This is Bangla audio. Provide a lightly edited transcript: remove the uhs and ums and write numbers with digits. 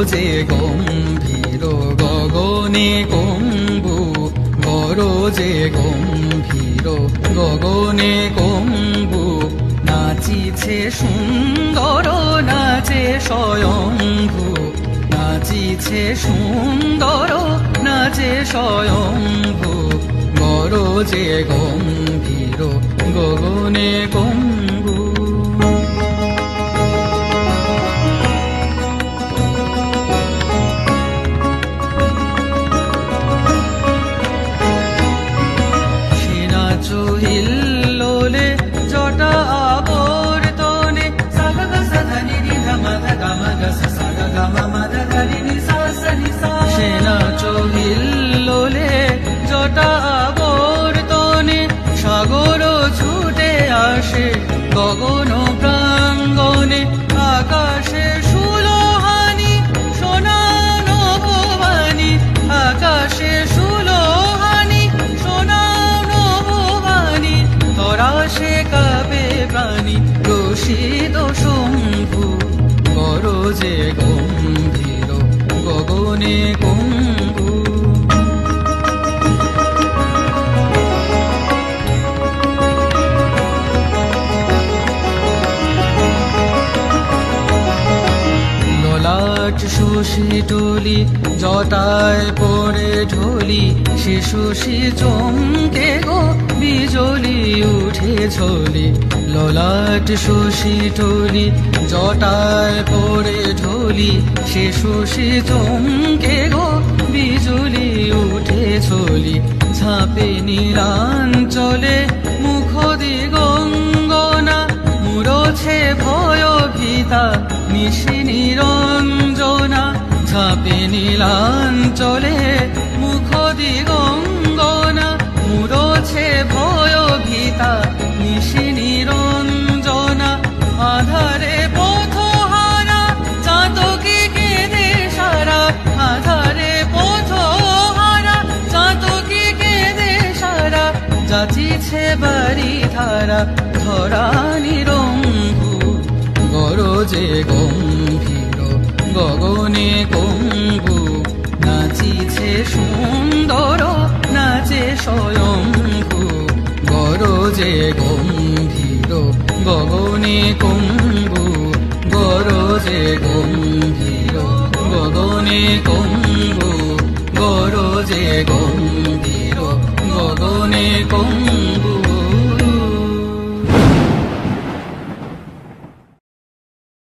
গরজে গম্ভীর গগনে কম্বু, গরজে গম্ভীর গগনে কম্বু, নাচিছে সুন্দর নাচে স্বয়ম্ভু, নাচিছে সুন্দর নাচে স্বয়ম্ভু, গরজে গম্ভীর গগনে কম্বু। হিল্লোলে জটা আবর্তনে সাগা গা সা ধা নি রি ধা মা ধা গা মা গা সা সা গা গা মা মা ধা ধা রি নি সা সা নি সা। সে নাচো হিল্লোলে জটা আবর্তনে, সাগর ছুটে আসে গগন প্রাঙ্গনে, আকাশে সুলোহানি সোনা নভবানি, আকাশে সুলোহানি সোনা নভবানি, তরাসে কাবে প্রাণী প্রসিদ শম্ভু, গরজে গম্ভীর গগনে কম্বু। ললাট শশী টুলি জটায় পড়ে ঢলি, সে শশী চমকে গো বিজলি উঠে ঝলি, ললাট শশী টুলি জটায় পড়ে ঢলি, সে শশী চমকে গো বিজলি উঠে ঝলি, ঝাঁপে নীলাঞ্চলে মুখ দিগঙ্গনা, মুরছে ভয় ভীতা নিশি নিরঞ্জনা, ঝাঁপে নীলাঞ্চলে মুখ দিগঙ্গনা, মুরছে ভয় ভীতা নিশি নিরঞ্জনা, আধারে পথহারা চাতকি কেঁদে সারা, আধারে পথহারা চাতকি কেঁদে সারা, যাচিছে বাড়ি ধারা ধরা নিরম্ভু, গরজে গম্ভীর গগনে কম্বু, নাচিছে সুন্দর নাচে স্বয়ম্ভু, গরজে গম্ভীর গগনে কম্বু, গরজে গম্ভীর গগনে কম্বু, গরজে গম্ভীর গগনে কম্বু।